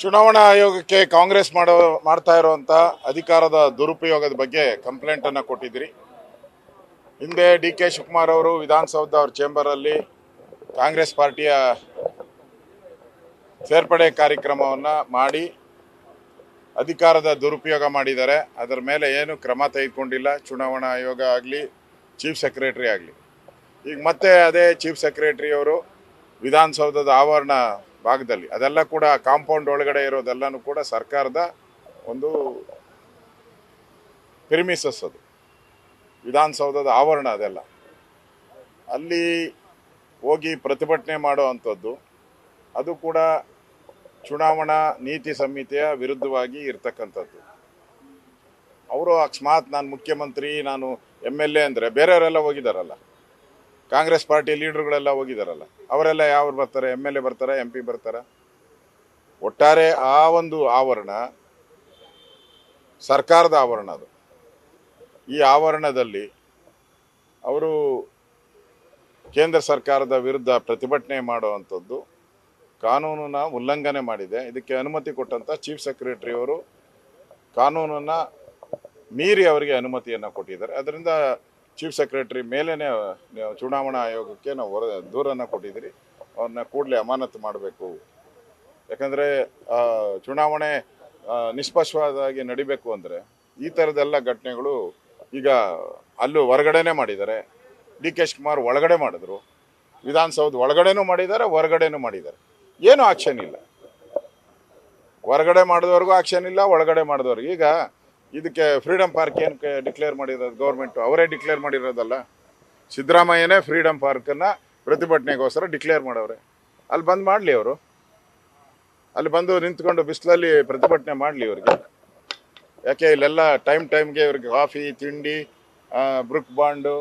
ಚುನಾವಣಾ ಆಯೋಗಕ್ಕೆ ಕಾಂಗ್ರೆಸ್ ಮಾಡ್ತಾ ಇರುವಂತ ಅಧಿಕಾರದ ದುರುಪಯೋಗದ ಬಗ್ಗೆ ಕಂಪ್ಲೇಂಟ್ ಅನ್ನ ಕೊಟ್ಟಿದ್ರಿ. ಹಿಂದೆ ಡಿ.ಕೆ. ಶಿವಕುಮಾರ್ ಅವರು ವಿಧಾನಸೌಧ ಅವ್ರ ಚೇಂಬರ್ ಅಲ್ಲಿ ಕಾಂಗ್ರೆಸ್ ಪಾರ್ಟಿಯ ಸೇರ್ಪಡೆ ಕಾರ್ಯಕ್ರಮವನ್ನ ಮಾಡಿ ಅಧಿಕಾರದ ದುರುಪಯೋಗ ಮಾಡಿದ್ದಾರೆ. ಅದರ ಮೇಲೆ ಏನು ಕ್ರಮ ತೆಗೆದುಕೊಂಡಿಲ್ಲ ಚುನಾವಣಾ ಆಯೋಗ ಆಗಲಿ, ಚೀಫ್ ಸೆಕ್ರೆಟರಿ ಆಗಲಿ. ಈಗ ಮತ್ತೆ ಅದೇ ಚೀಫ್ ಸೆಕ್ರೆಟರಿ ಅವರು ವಿಧಾನಸೌಧದ ಆವರಣ ಭಾಗದಲ್ಲಿ, ಅದೆಲ್ಲ ಕೂಡ ಕಾಂಪೌಂಡ್ ಒಳಗಡೆ ಇರೋದೆಲ್ಲನೂ ಕೂಡ ಸರ್ಕಾರದ ಒಂದು ಪ್ರಿಮಿಸಸ್, ಅದು ವಿಧಾನಸೌಧದ ಆವರಣ. ಅದೆಲ್ಲ ಅಲ್ಲಿ ಹೋಗಿ ಪ್ರತಿಭಟನೆ ಮಾಡೋ ಅಂಥದ್ದು, ಅದು ಕೂಡ ಚುನಾವಣಾ ನೀತಿ ಸಂಹಿತೆಯ ವಿರುದ್ಧವಾಗಿ ಇರ್ತಕ್ಕಂಥದ್ದು. ಅವರು ಅಕಸ್ಮಾತ್ ನಾನು ಮುಖ್ಯಮಂತ್ರಿ, ನಾನು MLA ಅಂದರೆ ಬೇರೆಯವರೆಲ್ಲ ಹೋಗಿದಾರಲ್ಲ, ಕಾಂಗ್ರೆಸ್ ಪಾರ್ಟಿ ಲೀಡರ್ಗಳೆಲ್ಲ ಹೋಗಿದಾರಲ್ಲ, ಅವರೆಲ್ಲ ಯಾವ ಬರ್ತಾರೆ? MLA ಬರ್ತಾರೆ, MP ಬರ್ತಾರೆ? ಒಟ್ಟಾರೆ ಆ ಒಂದು ಆವರಣ ಸರ್ಕಾರದ ಆವರಣ. ಅದು ಈ ಆವರಣದಲ್ಲಿ ಅವರು ಕೇಂದ್ರ ಸರ್ಕಾರದ ವಿರುದ್ಧ ಪ್ರತಿಭಟನೆ ಮಾಡುವಂಥದ್ದು ಕಾನೂನನ್ನ ಉಲ್ಲಂಘನೆ ಮಾಡಿದೆ. ಇದಕ್ಕೆ ಅನುಮತಿ ಕೊಟ್ಟಂತ ಚೀಫ್ ಸೆಕ್ರೆಟರಿ ಅವರು ಕಾನೂನನ್ನ ಮೀರಿ ಅವರಿಗೆ ಅನುಮತಿಯನ್ನು ಕೊಟ್ಟಿದ್ದಾರೆ. ಅದರಿಂದ ಚೀಫ್ ಸೆಕ್ರೆಟರಿ ಮೇಲೇನೆ ಚುನಾವಣಾ ಆಯೋಗಕ್ಕೆ ನಾವು ದೂರನ್ನು ಕೊಟ್ಟಿದ್ದೀರಿ. ಅವ್ರನ್ನ ಕೂಡಲೇ ಅಮಾನತು ಮಾಡಬೇಕು. ಯಾಕಂದರೆ ಚುನಾವಣೆ ನಿಷ್ಪಕ್ಷಪಾತವಾಗಿ ನಡಿಬೇಕು ಅಂದರೆ ಈ ಥರದ್ದೆಲ್ಲ ಘಟನೆಗಳು ಈಗ ಅಲ್ಲೂ ಹೊರಗಡೆನೇ ಮಾಡಿದ್ದಾರೆ. ಡಿ.ಕೆ. ಶಿವಕುಮಾರ್ ಒಳಗಡೆ ಮಾಡಿದ್ರು, ವಿಧಾನಸೌಧ ಒಳಗಡೆನೂ ಮಾಡಿದ್ದಾರೆ, ಹೊರಗಡೆನೂ ಮಾಡಿದ್ದಾರೆ. ಏನೂ ಆಕ್ಷನ್ ಇಲ್ಲ. ಹೊರಗಡೆ ಮಾಡಿದವ್ರಿಗೂ ಆಕ್ಷನ್ ಇಲ್ಲ, ಒಳಗಡೆ ಮಾಡಿದವ್ರಿಗೆ. ಈಗ ಇದಕ್ಕೆ ಫ್ರೀಡಮ್ ಪಾರ್ಕ್ ಏನಕ್ಕೆ ಡಿಕ್ಲೇರ್ ಮಾಡಿರೋದು? ಗೌರ್ಮೆಂಟು ಅವರೇ ಡಿಕ್ಲೇರ್ ಮಾಡಿರೋದಲ್ಲ. ಸಿದ್ದರಾಮಯ್ಯನೇ ಫ್ರೀಡಮ್ ಪಾರ್ಕನ್ನು ಪ್ರತಿಭಟನೆಗೋಸ್ಕರ ಡಿಕ್ಲೇರ್ ಮಾಡವ್ರೆ. ಅಲ್ಲಿ ಬಂದು ಮಾಡಲಿ, ಅವರು ಅಲ್ಲಿ ಬಂದು ನಿಂತ್ಕೊಂಡು ಬಿಸಿಲಲ್ಲಿ ಪ್ರತಿಭಟನೆ ಮಾಡಲಿ ಇವ್ರಿಗೆ. ಯಾಕೆ ಇಲ್ಲೆಲ್ಲ ಟೈಮ್ಗೆ ಇವ್ರಿಗೆ ಕಾಫಿ, ತಿಂಡಿ, ಬ್ರೂಕ್ ಬಾಂಡು,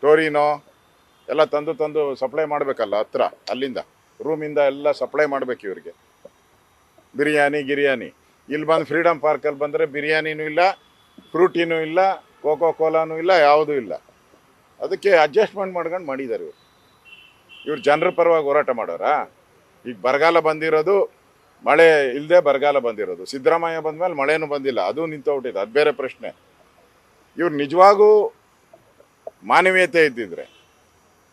ಟೋರಿನೋ ಎಲ್ಲ ತಂದು ಸಪ್ಲೈ ಮಾಡಬೇಕಲ್ಲ. ಹತ್ರ ಅಲ್ಲಿಂದ ರೂಮಿಂದ ಎಲ್ಲ ಸಪ್ಲೈ ಮಾಡಬೇಕು ಇವ್ರಿಗೆ. ಬಿರಿಯಾನಿ ಇಲ್ಲಿ ಬಂದು ಫ್ರೀಡಮ್ ಪಾರ್ಕಲ್ಲಿ ಬಂದರೆ ಬಿರಿಯಾನಿನೂ ಇಲ್ಲ, ಫ್ರೂಟಿನೂ ಇಲ್ಲ, ಕೋಕೋ ಕೋಲಾನೂ ಇಲ್ಲ, ಯಾವುದೂ ಇಲ್ಲ. ಅದಕ್ಕೆ ಅಡ್ಜಸ್ಟ್ಮೆಂಟ್ ಮಾಡ್ಕೊಂಡು ಮಾಡಿದ್ದಾರೆ ಇವ್ರು ಜನರ ಪರವಾಗಿ ಹೋರಾಟ ಮಾಡೋರಾ? ಈಗ ಬರಗಾಲ ಬಂದಿರೋದು, ಮಳೆ ಇಲ್ಲದೆ ಬರಗಾಲ ಬಂದಿರೋದು. ಸಿದ್ದರಾಮಯ್ಯ ಬಂದಮೇಲೆ ಮಳೆನೂ ಬಂದಿಲ್ಲ, ಅದು ನಿಂತೋಗ್ಬಿಟ್ಟಿದೆ, ಅದು ಬೇರೆ ಪ್ರಶ್ನೆ. ಇವ್ರು ನಿಜವಾಗೂ ಮಾನವೀಯತೆ ಇದ್ದಿದ್ರೆ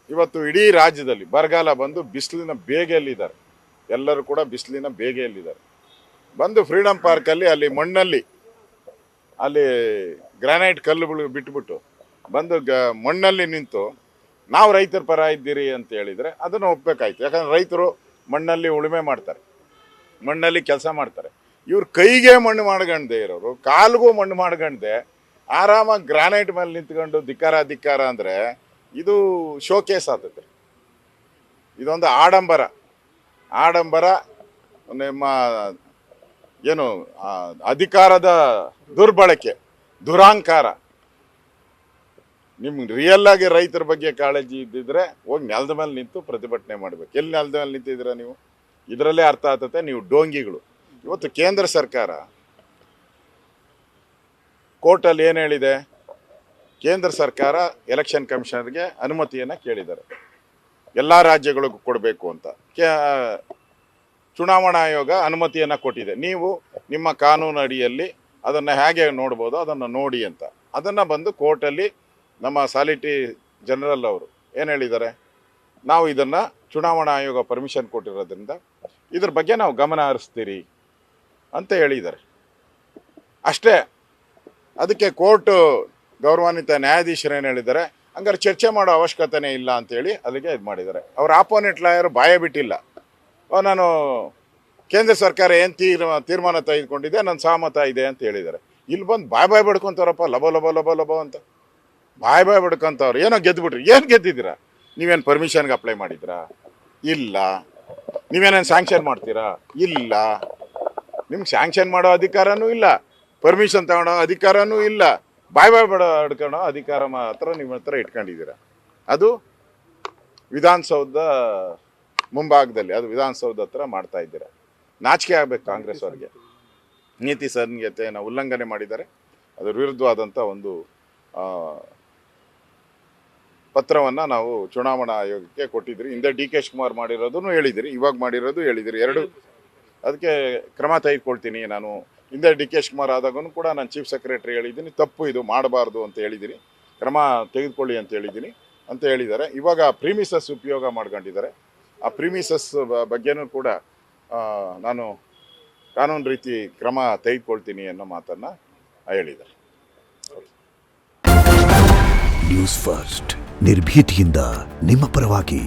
ಇವತ್ತು ಇಡೀ ರಾಜ್ಯದಲ್ಲಿ ಬರಗಾಲ ಬಂದು ಬಿಸಿಲಿನ ಬೇಗೆಯಲ್ಲಿದ್ದಾರೆ. ಎಲ್ಲರೂ ಕೂಡ ಬಿಸಿಲಿನ ಬೇಗೆಯಲ್ಲಿದ್ದಾರೆ. ಬಂದು ಫ್ರೀಡಮ್ ಪಾರ್ಕಲ್ಲಿ ಅಲ್ಲಿ ಮಣ್ಣಲ್ಲಿ ಅಲ್ಲಿ ಗ್ರಾನೈಟ್ ಕಲ್ಲುಗಳು ಬಿಟ್ಬಿಟ್ಟು ಬಂದು ಮಣ್ಣಲ್ಲಿ ನಿಂತು ನಾವು ರೈತರ ಪರ ಇದ್ದೀರಿ ಅಂತ ಹೇಳಿದರೆ ಅದನ್ನು ಒಪ್ಪಬೇಕಾಯ್ತು. ಯಾಕಂದ್ರೆ ರೈತರು ಮಣ್ಣಲ್ಲಿ ಉಳುಮೆ ಮಾಡ್ತಾರೆ, ಮಣ್ಣಲ್ಲಿ ಕೆಲಸ ಮಾಡ್ತಾರೆ. ಇವ್ರ ಕೈಗೆ ಮಣ್ಣು ಮಾಡ್ಕೊಂಡೆ ಇರೋರು, ಕಾಲ್ಗೂ ಮಣ್ಣು ಮಾಡ್ಕೊಂಡೆ ಆರಾಮಾಗಿ ಗ್ರಾನೈಟ್ ಮೇಲೆ ನಿಂತ್ಕೊಂಡು ಧಿಕ್ಕಾರ ಅಂದರೆ ಇದು ಶೋಕೇಸ್ ಆಗ್ತದೆ. ಇದೊಂದು ಆಡಂಬರ ನಿಮ್ಮ ಏನು ಅಧಿಕಾರದ ದುರ್ಬಳಕೆ, ದುರಾಂಕಾರ. ನಿಮ್ಗೆ ರಿಯಲ್ ಆಗಿ ರೈತರ ಬಗ್ಗೆ ಕಾಳಜಿ ಇದ್ದಿದ್ರೆ ಹೋಗಿ ನೆಲದ ಮೇಲೆ ನಿಂತು ಪ್ರತಿಭಟನೆ ಮಾಡಬೇಕು. ಎಲ್ಲಿ ನೆಲದ ಮೇಲೆ ನಿಂತಿದ್ದೀರಾ ನೀವು? ಇದರಲ್ಲೇ ಅರ್ಥ ಆಗ್ತದೆ ನೀವು ಡೋಂಗಿಗಳು. ಇವತ್ತು ಕೇಂದ್ರ ಸರ್ಕಾರ ಕೋರ್ಟಲ್ಲಿ ಏನು ಹೇಳಿದೆ? ಕೇಂದ್ರ ಸರ್ಕಾರ ಎಲೆಕ್ಷನ್ ಕಮಿಷನರ್ಗೆ ಅನುಮತಿಯನ್ನು ಕೇಳಿದ್ದಾರೆ, ಎಲ್ಲ ರಾಜ್ಯಗಳಿಗೂ ಕೊಡಬೇಕು ಅಂತ. ಚುನಾವಣಾ ಆಯೋಗ ಅನುಮತಿಯನ್ನು ಕೊಟ್ಟಿದೆ. ನೀವು ನಿಮ್ಮ ಕಾನೂನು ಅಡಿಯಲ್ಲಿ ಅದನ್ನು ಹೇಗೆ ನೋಡ್ಬೋದು ಅದನ್ನು ನೋಡಿ ಅಂತ. ಅದನ್ನು ಬಂದು ಕೋರ್ಟಲ್ಲಿ ನಮ್ಮ ಸಾಲಿಟಿ ಜನರಲ್ ಅವರು ಏನು ಹೇಳಿದ್ದಾರೆ? ನಾವು ಇದನ್ನು ಚುನಾವಣಾ ಆಯೋಗ ಪರ್ಮಿಷನ್ ಕೊಟ್ಟಿರೋದ್ರಿಂದ ಇದ್ರ ಬಗ್ಗೆ ನಾವು ಗಮನ ಹರಿಸ್ತೀರಿ ಅಂತ ಹೇಳಿದ್ದಾರೆ. ಅಷ್ಟೇ. ಅದಕ್ಕೆ ಕೋರ್ಟ್ ಗೌರವಾನ್ವಿತ ನ್ಯಾಯಾಧೀಶರು ಏನು ಹೇಳಿದ್ದಾರೆ? ಹಂಗಾರೆ ಚರ್ಚೆ ಮಾಡೋ ಅವಶ್ಯಕತೆನೇ ಇಲ್ಲ ಅಂತೇಳಿ ಅಲ್ಲಿಗೆ ಇದು ಮಾಡಿದ್ದಾರೆ. ಅವ್ರ ಆಪೋನೆಂಟ್ ಲಾಯರ್ ಬಾಯ ಬಿಟ್ಟಿಲ್ಲ. ನಾನು ಕೇಂದ್ರ ಸರ್ಕಾರ ಏನು ತೀರ್ಮಾನ ತೆಗೆದುಕೊಂಡಿದೆ, ನನ್ನ ಸಹಮತ ಇದೆ ಅಂತ ಹೇಳಿದ್ದಾರೆ. ಇಲ್ಲಿ ಬಂದು ಬಾಯ್ ಬಡ್ಕೊಂತವ್ರಪ್ಪ, ಲಬೋ ಅಂತ ಬಾಯ್ ಬಡ್ಕೊಂತವ್ರು. ಏನೋ ಗೆದ್ದುಬಿಟ್ರಿ. ಏನು ಗೆದ್ದಿದ್ದೀರಾ? ನೀವೇನು ಪರ್ಮಿಷನ್ಗೆ ಅಪ್ಲೈ ಮಾಡಿದ್ರಾ? ಇಲ್ಲ. ನೀವೇನೇನು ಸ್ಯಾಂಕ್ಷನ್ ಮಾಡ್ತೀರಾ? ಇಲ್ಲ. ನಿಮ್ಗೆ ಸ್ಯಾಂಕ್ಷನ್ ಮಾಡೋ ಅಧಿಕಾರನೂ ಇಲ್ಲ, ಪರ್ಮಿಷನ್ ತಗೊಳ್ಳೋ ಅಧಿಕಾರನೂ ಇಲ್ಲ. ಬಾಯ್ ಬಡ್ಕೊಳ್ಳೋ ಅಧಿಕಾರ ಮಾತ್ರ ನಿಮ್ಮ ಹತ್ರ ಇಟ್ಕೊಂಡಿದ್ದೀರಾ. ಅದು ವಿಧಾನಸೌಧ ಮುಂಭಾಗದಲ್ಲಿ, ಅದು ವಿಧಾನಸೌಧ ಹತ್ರ ಮಾಡ್ತಾ ಇದ್ದೀರಾ. ನಾಚಿಕೆ ಆಗಬೇಕು ಕಾಂಗ್ರೆಸ್ ಅವರಿಗೆ. ನೀತಿ ಸಂಹಿತೆಯನ್ನು ಉಲ್ಲಂಘನೆ ಮಾಡಿದ್ದಾರೆ. ಅದರ ವಿರುದ್ಧವಾದಂಥ ಒಂದು ಪತ್ರವನ್ನು ನಾವು ಚುನಾವಣಾ ಆಯೋಗಕ್ಕೆ ಕೊಟ್ಟಿದ್ರಿ. ಹಿಂದೆ ಡಿ.ಕೆ. ಶಿವಕುಮಾರ್ ಮಾಡಿರೋದನ್ನು ಹೇಳಿದಿರಿ, ಇವಾಗ ಮಾಡಿರೋದು ಹೇಳಿದಿರಿ. ಅದಕ್ಕೆ ಕ್ರಮ ತೆಗೆದುಕೊಳ್ತೀನಿ. ನಾನು ಹಿಂದೆ ಡಿ ಕೆ ಶಿವಕುಮಾರ್ ಆದಾಗೂ ಕೂಡ ನಾನು ಚೀಫ್ ಸೆಕ್ರೆಟರಿ ಹೇಳಿದ್ದೀನಿ, ತಪ್ಪು ಇದು ಮಾಡಬಾರ್ದು ಅಂತ ಹೇಳಿದ್ದೀನಿ, ಕ್ರಮ ತೆಗೆದುಕೊಳ್ಳಿ ಅಂತ ಹೇಳಿದ್ದೀನಿ ಅಂತ ಹೇಳಿದ್ದಾರೆ. ಇವಾಗ ಪ್ರೀಮಿಸಸ್ ಉಪಯೋಗ ಮಾಡ್ಕೊಂಡಿದ್ದಾರೆ. ಆ ಪ್ರೀಮಿಸಸ್ ಬಗ್ಗೆನೂ ಕೂಡ ನಾನು ಕಾನೂನು ರೀತಿ ಕ್ರಮ ತೆಗೆದುಕೊಳ್ತೀನಿ ಅನ್ನೋ ಮಾತನ್ನು ಹೇಳಿದ್ದಾರೆ. ನ್ಯೂಸ್ ಫಸ್ಟ್ ನಿರ್ಭೀತಿಯಿಂದ ನಿಮ್ಮ ಪರವಾಗಿ.